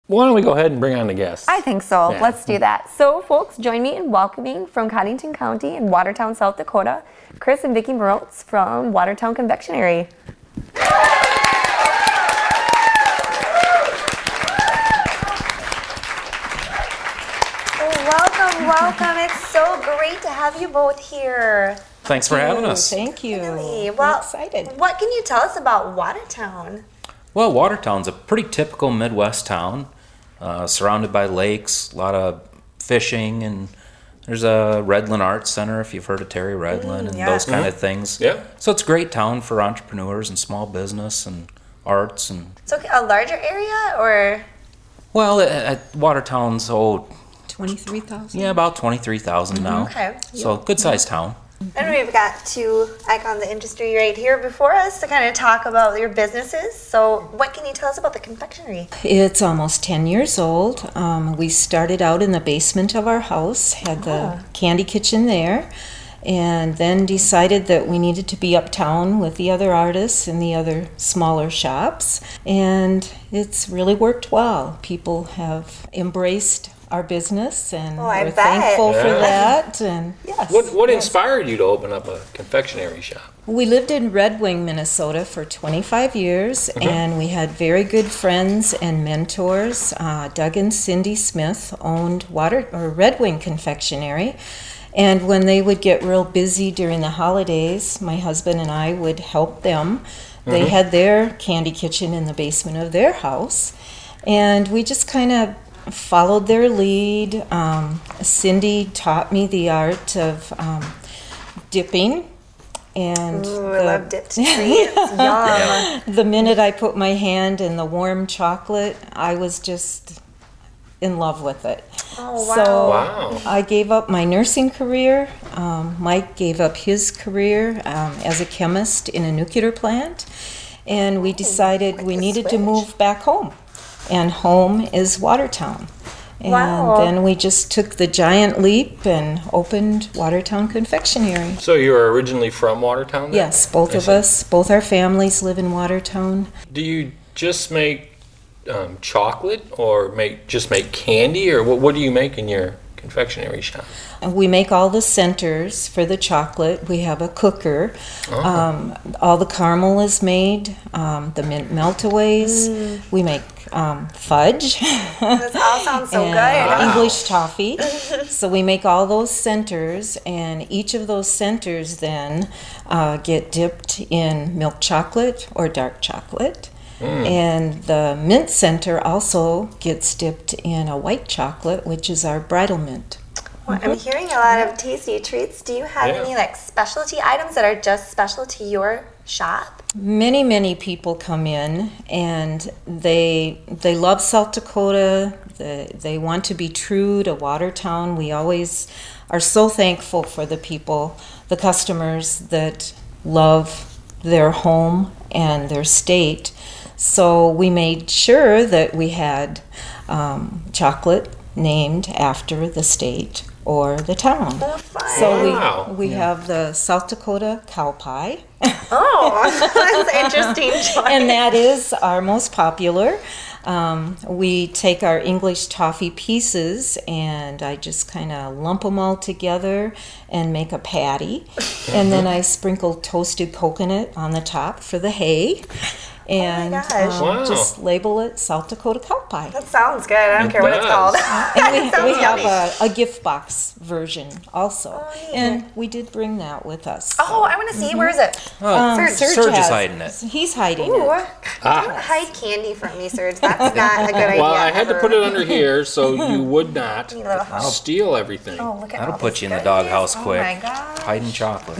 Why don't we go ahead and bring on the guests? I think so. Yeah. Let's do that. So, folks, join me in welcoming from Codington County in Watertown, South Dakota, Chris and Vickie Marotz from Watertown Confectionery. Welcome. It's so great to have you both here. Thanks for having us. Thank you. Really? Well, I'm excited. What can you tell us about Watertown? Well, Watertown's a pretty typical Midwest town, surrounded by lakes, a lot of fishing, and there's a Redland Arts Center, if you've heard of Terry Redland, and those kind of things. Yeah. So it's a great town for entrepreneurs and small business and arts. And So a larger area, or? well, Watertown's 23,000? yeah, about 23,000 now. Okay. So good sized town. And we've got two icons of the industry right here before us to kind of talk about your businesses. So what can you tell us about the confectionery? It's almost 10 years old. We started out in the basement of our house, had the candy kitchen there, and then decided that we needed to be uptown with the other artists and the other smaller shops. And it's really worked well. People have embraced our business, and I we're bet. thankful for Yeah. that. And yes, What inspired you to open up a confectionery shop? we lived in Red Wing, Minnesota for 25 years, and we had very good friends and mentors. Doug and Cindy Smith owned Red Wing Confectionery, and when they would get real busy during the holidays, my husband and I would help them. They had their candy kitchen in the basement of their house, and we just kind of followed their lead. Cindy taught me the art of dipping, and I love dipped treats. Yum. the minute I put my hand in the warm chocolate, I was just in love with it. Oh, wow. So Wow. I gave up my nursing career. Mike gave up his career as a chemist in a nuclear plant, and we decided we a needed to switch. move back home. And home is Watertown. And Wow. then we just took the giant leap and opened Watertown Confectionery. So you were originally from Watertown then? Yes, both I of see. us, both our families live in Watertown. Do you just make chocolate or just make candy, or what do you make in your confectionery shop? And we make all the centers for the chocolate. We have a cooker. Oh. All the caramel is made, the mint meltaways. We make fudge. This all sounds so and good. English toffee. So we make all those centers, and each of those centers then get dipped in milk chocolate or dark chocolate. And the mint center also gets dipped in a white chocolate, which is our bridal mint. Well, I'm hearing a lot of tasty treats. Do you have Yeah. any specialty items that are just special to your shop? Many people come in, and they love South Dakota. They want to be true to Watertown. We always are so thankful for the people, the customers that love their home and their state. So we made sure that we had chocolate named after the state or the town. Oh, fun. So Wow. we have the South Dakota cow pie. Oh, that's interesting choice. And that is our most popular. We take our English toffee pieces, and I just kind of lump them all together and make a patty. And then I sprinkle toasted coconut on the top for the hay. And gosh. Wow. just label it South Dakota cow pie. That sounds good. I don't care what it's does. called. And we Sounds have yummy. a gift box version also. Oh, neat. And we did bring that with us. Oh, I want to see. Where is it? Serge is hiding it. He's hiding Ooh. it. Don't hide candy from me, Serge. That's not a good idea. Well, I had to ever. put it under here so you would not Need a little help. steal everything. Oh, look at That'll all put this you in the goodness. doghouse quick. Oh my gosh. Hiding chocolate.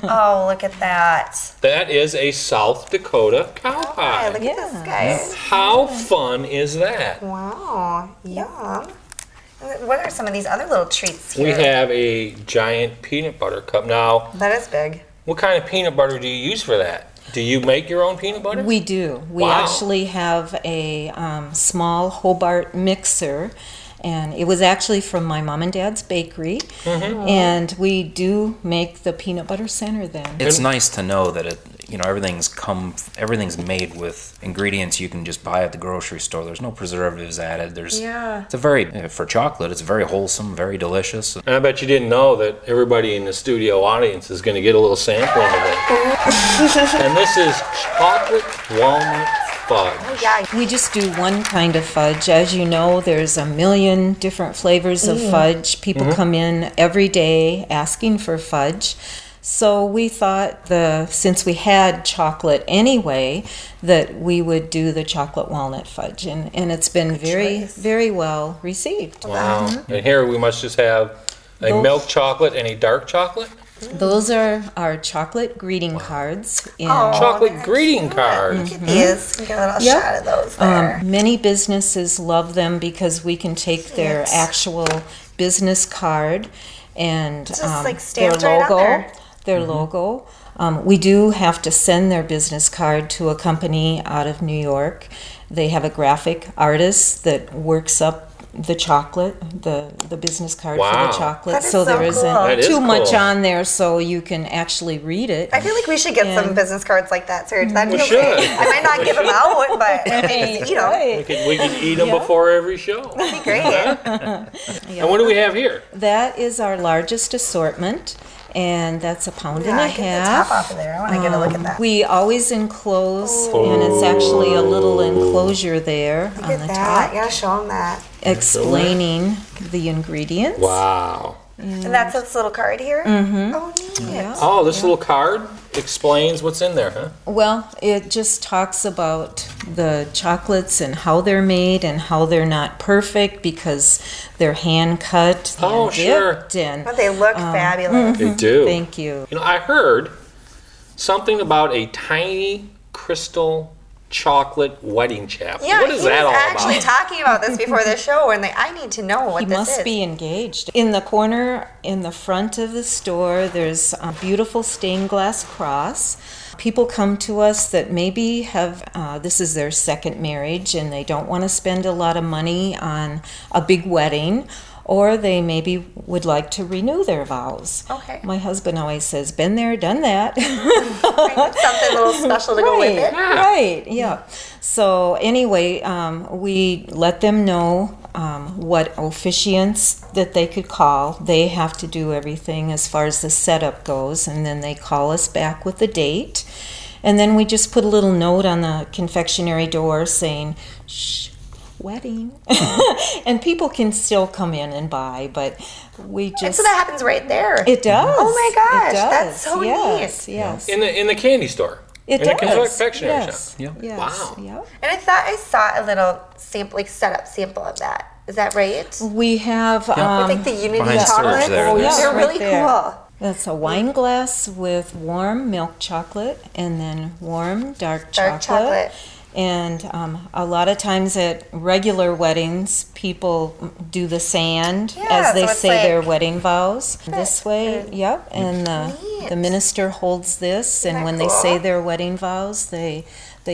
Oh, look at that. That is a South Dakota cow Hi, pie. look at this, guys. How fun is that? Wow. Yum. What are some of these other little treats here? We have a giant peanut butter cup. Now, That is big. what kind of peanut butter do you use for that? Do you make your own peanut butter? We do. We Wow. actually have a small Hobart mixer, and it was actually from my mom and dad's bakery. And we do make the peanut butter center then. It's nice to know that you know, everything's made with ingredients you can just buy at the grocery store. There's no preservatives added. It's a very, for chocolate, it's very wholesome, very delicious. And I bet you didn't know that everybody in the studio audience is going to get a little sampling of it. And this is chocolate walnut fudge. Oh, yeah. We just do one kind of fudge. As you know, there's a million different flavors of fudge. People come in every day asking for fudge. So we thought, since we had chocolate anyway, that we would do the chocolate walnut fudge. And it's been very well received. Wow. And here we must just have a milk chocolate and a dark chocolate. Those are our chocolate greeting cards. Chocolate greeting cards. Look at these. We got a little shot of those there. Many businesses love them because we can take their actual business card and Just their like stamped right on there. Their logo. We do have to send their business card to a company out of New York. They have a graphic artist that works up the chocolate, the business card for the chocolate. That is So there cool. isn't That is too much cool. on there, so you can actually read it. I feel like we should get some business cards like that, Serge. That'd be We okay. should. I might not give them out, but I may just eat them. We could eat them before every show. That'd be great. And what do we have here? That is our largest assortment, and that's a pound and a Get the half. top off of there. I want to get a look at that. We always enclose, and it's actually a little enclosure there Look on at the that. top, Yeah, show them that. explaining the ingredients. Wow. And that's this little card here? Oh, neat. Oh, this little card explains what's in there, huh? Well, it just talks about the chocolates and how they're made and how they're not perfect because they're hand cut and dipped. And But they look fabulous. They do. thank you. You know, I heard something about a tiny crystal chocolate wedding chap. Yeah, What is he that was all actually about? talking about this before the show, and I need to know what He this must is. be engaged. In the corner, in the front of the store, there's a beautiful stained glass cross. People come to us that maybe have, this is their second marriage and they don't want to spend a lot of money on a big wedding, or they maybe would like to renew their vows. Okay. My husband always says, been there, done that. Something a little special to go with it. Right, yeah. So anyway, we let them know what officiants that they could call. They have to do everything as far as the setup goes, and then they call us back with the date. And then we just put a little note on the confectionery door saying, shh, wedding. And people can still come in and buy, but we And just... so that happens right there. It does. Oh my gosh, It does. that's so yes, neat. Yes, In the candy store. it in does. the confectionery yes. shop. Yeah. Yes. Wow. Yep. And I thought I saw a little sample, like setup sample of that. Is that right? We have With like the Unity behind Serge chocolates. there, Oh, there's- they're right really there. cool. That's a wine glass with warm milk chocolate and then warm dark chocolate. And a lot of times at regular weddings, people do the sand Yeah, as they so it's say like- their wedding vows. This way, good. yep. And Neat. the minister holds this, and that when they cool? say their wedding vows, they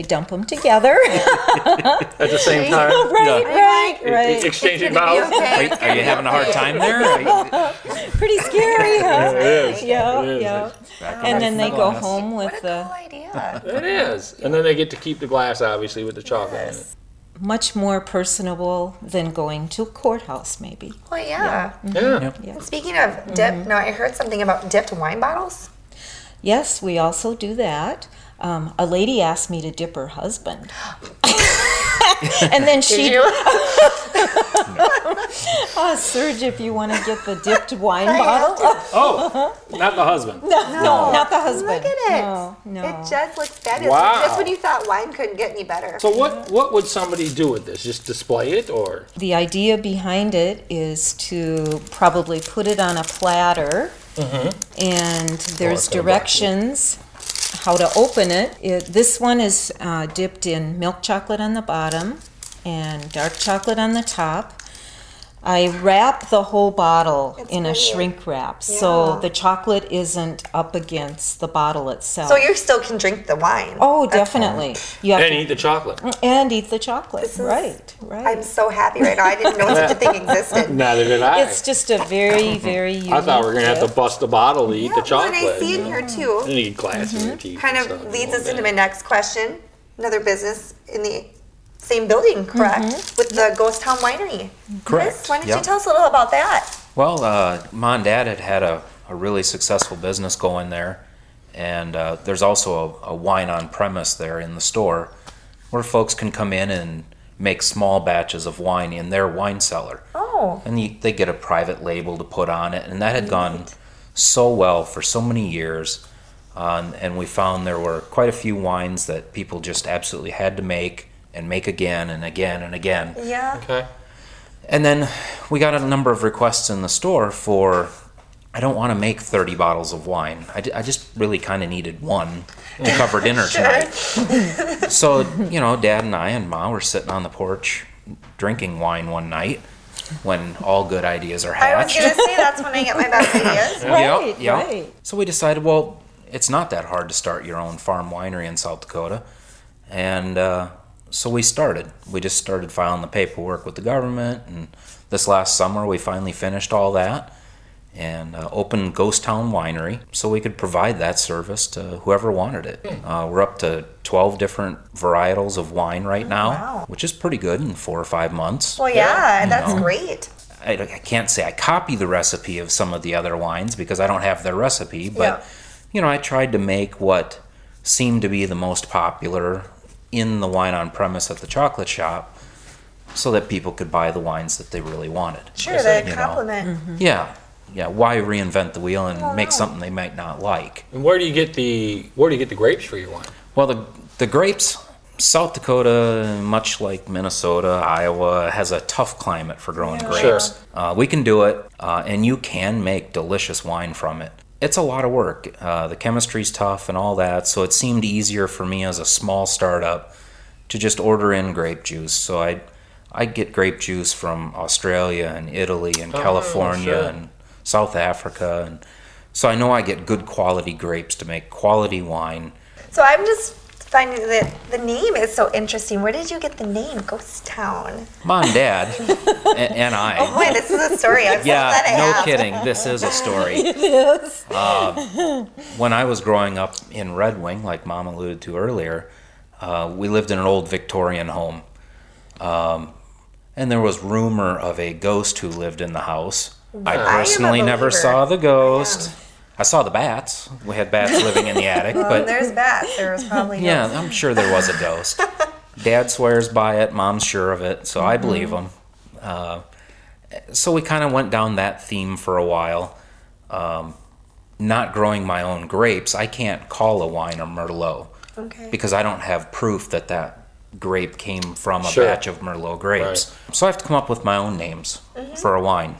dump them together. At the same time. right. Exchanging It's gonna be vows. okay. Are you having a hard time there? Pretty scary, huh? It is. Yeah, It is. yeah. Back And in then the they go glass. home What with a cool idea. It is. And then they get to keep the glass, obviously, with the chocolate in it. much more personable than going to a courthouse, maybe. Well, yeah. Yeah. And speaking of dip, now I heard something about dipped wine bottles. Yes, we also do that. A lady asked me to dip her husband. And then she, Did you? Serge, if you want to get the dipped wine bottle. Oh, not the husband. No, not the husband. Look at it. No. It just looks fabulous. Wow. Just when you thought wine couldn't get any better. So what would somebody do with this? Just display it, or? The idea behind it is to probably put it on a platter, and there's got a box. directions how to open it. This one is dipped in milk chocolate on the bottom and dark chocolate on the top. I wrap the whole bottle in a pretty. shrink wrap, so the chocolate isn't up against the bottle itself. So you still can drink the wine. Oh, definitely. You have And to eat the chocolate. and eat the chocolate. Right. I'm so happy right now. I didn't know such a thing existed. Neither did I. It's just a very, very unique I thought we were going to have to gift. bust the bottle to eat the Well, chocolate. and I see in here too. You need glass in your teeth. Kind and of stuff. leads us into my next question. Another business in the same building, correct? With the Ghost Town Winery. Correct. Chris, why don't Yep. you tell us a little about that? Well, Mom and Dad had a really successful business going there, and there's also a wine on premise there in the store where folks can come in and make small batches of wine in their wine cellar. Oh. And they get a private label to put on it, and that had gone so well for so many years. And we found there were quite a few wines that people just absolutely had to make and make again and again and again. Yeah. Okay. And then we got a number of requests in the store for, I don't want to make 30 bottles of wine. I just really kind of needed one to cover dinner tonight. So, you know, Dad and I and Mom were sitting on the porch drinking wine one night when all good ideas are I was hatched. going to say that's when I get my best ideas. Right, Yep. right. So we decided, well, it's not that hard to start your own farm winery in South Dakota. And so we started. We just started filing the paperwork with the government. And this last summer, we finally finished all that and opened Ghost Town Winery so we could provide that service to whoever wanted it. We're up to 12 different varietals of wine right now, wow. which is pretty good in 4 or 5 months. Well, yeah, that's great. I can't say I copy the recipe of some of the other wines because I don't have their recipe, but you know, I tried to make what seemed to be the most popular in the wine on premise at the chocolate shop so that people could buy the wines that they really wanted. Sure, the You know. compliment. Yeah. Why reinvent the wheel and make something they might not like? And where do you get the grapes for your wine? Well, the grapes, South Dakota, much like Minnesota, Iowa, has a tough climate for growing grapes. We can do it, and you can make delicious wine from it. It's a lot of work. The chemistry's tough and all that, so it seemed easier for me as a small startup to just order in grape juice. So I'd get grape juice from Australia and Italy and California and South Africa. And so I know I get good quality grapes to make quality wine. So I'm just finding that the name is so interesting. Where did you get the name Ghost Town? Mom and Dad and I. Oh boy, this is a story. I'm so glad I Yeah, no asked. kidding. This is a story. It is. When I was growing up in Red Wing, like Mom alluded to earlier, we lived in an old Victorian home. And there was rumor of a ghost who lived in the house. I personally never believer. saw the ghost. I saw the bats. We had bats living in the attic, Well, but there's bats. There was probably yeah, no. I'm sure there was a ghost. Dad swears by it. Mom's sure of it, so I believe him. So we kind of went down that theme for a while. Not growing my own grapes, I can't call a wine a Merlot because I don't have proof that that grape came from a batch of Merlot grapes. Right. So I have to come up with my own names for a wine.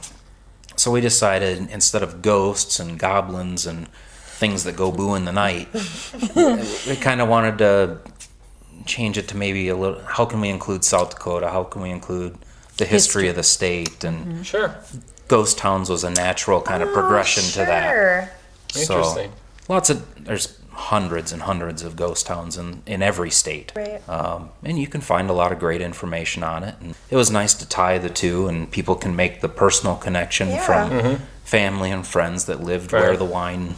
So we decided instead of ghosts and goblins and things that go boo in the night, we kind of wanted to change it to maybe a little, how can we include South Dakota? How can we include the history of the state? And ghost towns was a natural kind of progression to that. Interesting. So there's hundreds and hundreds of ghost towns in every state. Right. And you can find a lot of great information on it. And it was nice to tie the two, and people can make the personal connection from family and friends that lived where the wine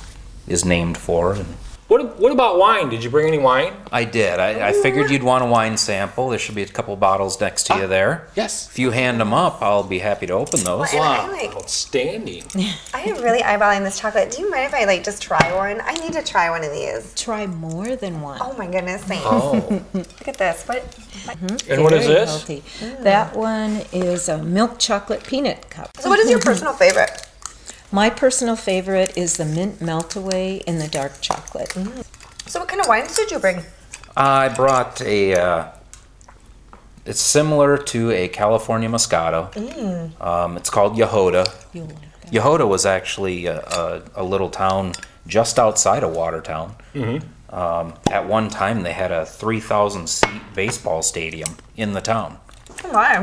is named for. And what about wine? Did you bring any wine? I did. I figured you'd want a wine sample. There should be a couple bottles next to you there. Yes. If you hand them up, I'll be happy to open those. Well, Wow, outstanding. I am really eyeballing this chocolate. Do you mind if I just try one? I need to try one of these. Try more than one. Oh my goodness, thanks. Oh. Look at this. What? And what is Very this? healthy. That one is a milk chocolate peanut cup. So what is your personal favorite? My personal favorite is the mint melt-away in the dark chocolate. So what kind of wines did you bring? I brought it's similar to a California Moscato. It's called Yehoda. Yehoda was actually a little town just outside of Watertown. At one time, they had a 3,000-seat baseball stadium in the town. Oh my.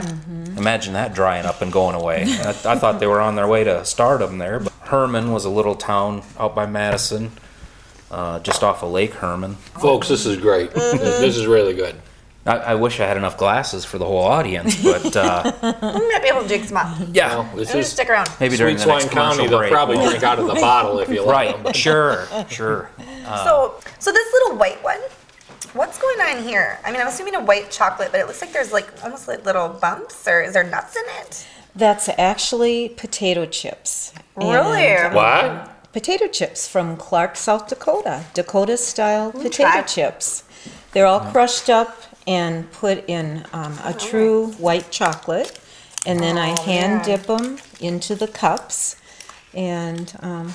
Imagine that drying up and going away. I thought they were on their way to stardom there, but Herman was a little town out by Madison, just off of Lake Herman. Folks, this is great. This is really good. I wish I had enough glasses for the whole audience, but We might be able to drink some up. yeah, Well, this Just is stick around. maybe during Sweet the next Swine County. commercial They'll break. probably drink out of the bottle if you let them. Right, sure. So this little white one, what's going on here? I mean, I'm assuming a white chocolate, but it looks like there's like almost like little bumps, or is there nuts in it? That's actually potato chips. Really? And, What? potato chips from Clark, South Dakota. Dakota-style potato tried. chips. They're all crushed up and put in a true white chocolate, and then I hand dip them into the cups. And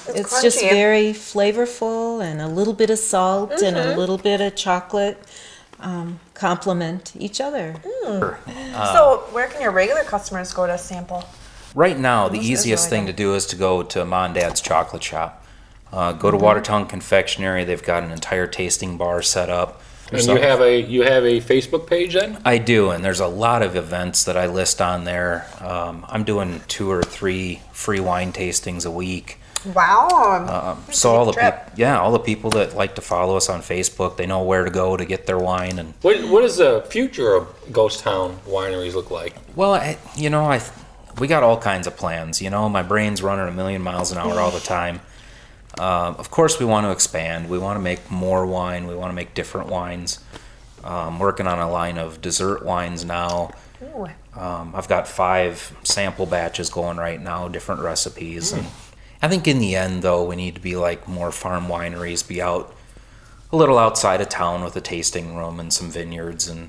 it's just crunchy. very flavorful, and a little bit of salt and a little bit of chocolate complement each other. So where can your regular customers go to sample? Right now, the This is easiest really thing good. to do is to go to Mom and Dad's Chocolate Shop. Go to Watertown Confectionery. They've got an entire tasting bar set up. And you have a Facebook page then? I do, and there's a lot of events that I list on there. I'm doing 2 or 3 free wine tastings a week. Wow. So all the trip. all the people that like to follow us on Facebook, they know where to go to get their wine. And What does the future of Ghost Town wineries look like? well, we got all kinds of plans. My brain's running a million miles an hour all the time. Of course, we want to expand. We want to make more wine. We want to make different wines. Working on a line of dessert wines now. Ooh. I've got 5 sample batches going right now, different recipes. And I think in the end, though, we need to be like more farm wineries, be out a little outside of town with a tasting room and some vineyards, and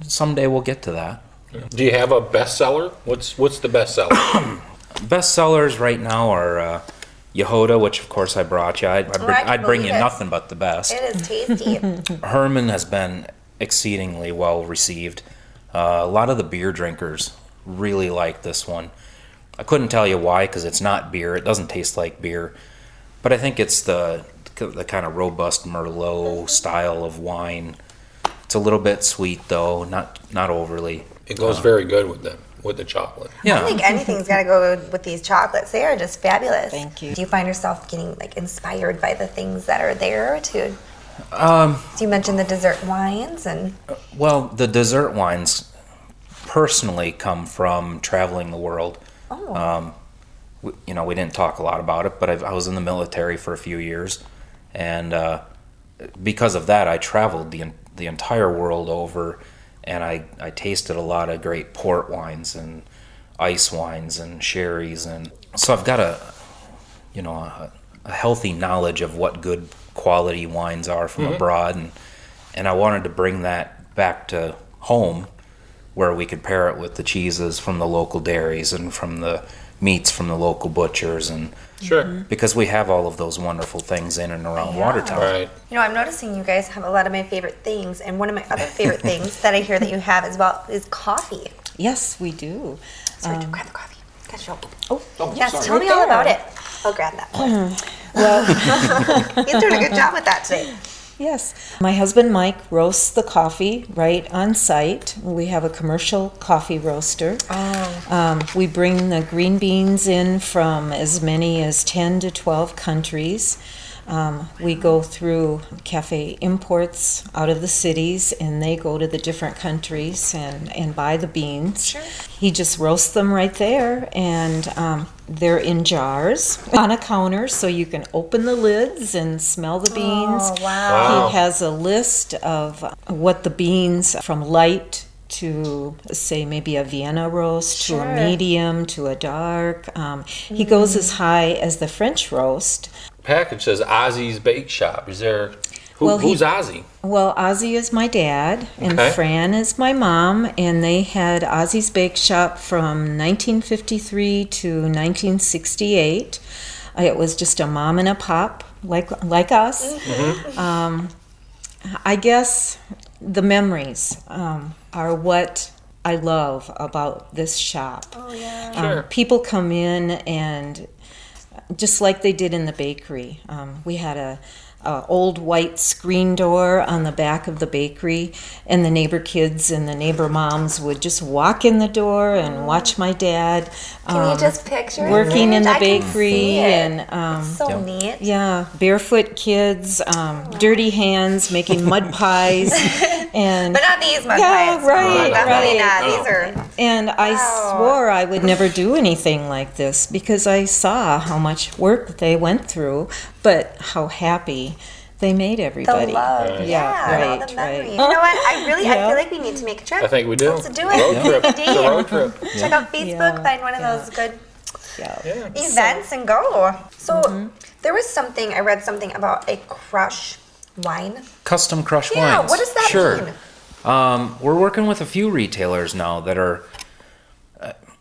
someday we'll get to that. Do you have a bestseller? What's the bestseller? Best sellers right now are Yehoda, which of course I brought you. I'd bring you believe it. nothing but the best. It is tasty. Herman has been exceedingly well received. A lot of the beer drinkers really like this one. I couldn't tell you why, because it's not beer. It doesn't taste like beer. But I think it's the kind of robust Merlot style of wine. It's a little bit sweet, though, not overly. It goes very good with the chocolate. Yeah. I think anything's got to go with these chocolates. They are just fabulous. Thank you. Do you find yourself getting like inspired by the things that are there too? Um, So you mentioned the dessert wines and Well, the dessert wines personally come from traveling the world. We didn't talk a lot about it, but I was in the military for a few years, and because of that, I traveled the entire world over, and I tasted a lot of great port wines and ice wines and sherries, and so I've got a healthy knowledge of what good quality wines are from abroad, and I wanted to bring that back to home, where we could pair it with the cheeses from the local dairies and from the meats from the local butchers, and Sure. because we have all of those wonderful things in and around Yeah. Watertown. Right. I'm noticing you guys have a lot of my favorite things, and one of my other favorite things that I hear that you have as well is coffee. Yes, we do. Sorry, grab the coffee. Got you. Oh, Yes, sorry. tell me all about it. I'll grab that one. well, He's doing a good job with that today. yes. My husband Mike roasts the coffee right on site. We have a commercial coffee roaster. We bring the green beans in from as many as 10 to 12 countries. We go through cafe imports out of the cities, and they go to the different countries and buy the beans. Sure. He just roasts them right there, and they're in jars on a counter, so you can open the lids and smell the beans. Oh, wow. He has a list of what the beans from light to, say, maybe a Vienna roast, to Sure. a medium, to a dark. He goes as high as the French roast. Package says Ozzy's Bake Shop. Is there Well, who's Ozzy? Well, Ozzy is my dad, and Okay. Fran is my mom, and they had Ozzy's Bake Shop from 1953 to 1968. It was just a mom and a pop, like us. I guess the memories are what I love about this shop. Oh, yeah. Sure. People come in and just like they did in the bakery. We had a old white screen door on the back of the bakery, and the neighbor kids and the neighbor moms would just walk in the door and watch my dad Can you just picture working it? in the I can bakery, see it. and It's so neat. yeah, barefoot kids, dirty hands making mud pies, and But not these mud yeah, pies. right, Definitely right. not. These are. And I Wow. swore I would never do anything like this because I saw how much work they went through, but how happy they made The everybody. love, Yeah, and all right, the memories. right. You know what? I Yeah. feel like we need to make a trip. I think we do. Let's do A road it. trip. Make a It's a date. road trip. Check out Facebook, Yeah. find one of Yeah. those good Yeah. Yeah. events, and go. So there was something I read something about a crush wine. Custom crush Yeah, wines. what does that sure. mean? We're working with a few retailers now that are.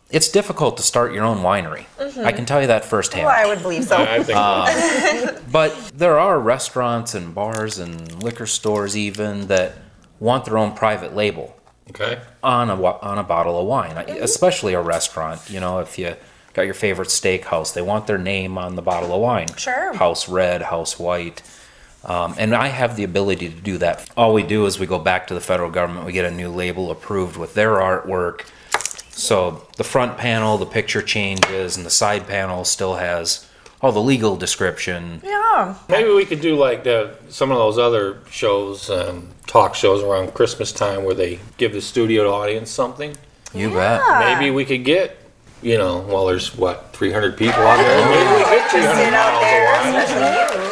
It's difficult to start your own winery. I can tell you that firsthand. Well, I would believe so. I think so. But there are restaurants and bars and liquor stores even that want their own private label Okay. on a bottle of wine, especially a restaurant. You know, if you got your favorite steakhouse, they want their name on the bottle of wine. Sure. House red, house white. And I have the ability to do that. All we do is we go back to the federal government, we get a new label approved with their artwork. So the front panel, the picture changes, and the side panel still has all the legal description. Yeah. Maybe we could do like some of those other shows, talk shows around Christmas time where they give the studio audience something. You bet. Maybe we could get, well, there's 300 people out there. Maybe we get 300 Sit out bottles there, of wine. especially you.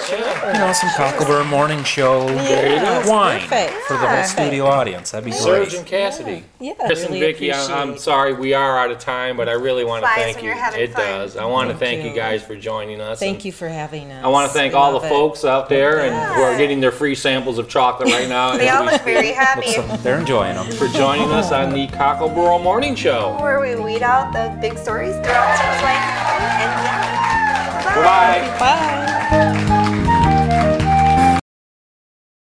You know, some Cocklebur morning show wine perfect. for the whole studio audience. That'd be Serge great. and Cassidy. Yeah, Chris and really Vickie, I'm appreciate- sorry we are out of time, but I really want to Flies thank when you. you're having It fun. does. I want to thank you you. guys for joining us. Thank and you for having us. I want to thank all the Love it. folks out there and who are getting their free samples of chocolate right now They all as we look very happy. They're enjoying them. for joining us on the Cocklebur Morning Show. Where we weed out the big stories throughout Tim's life and beyond. Bye. Bye.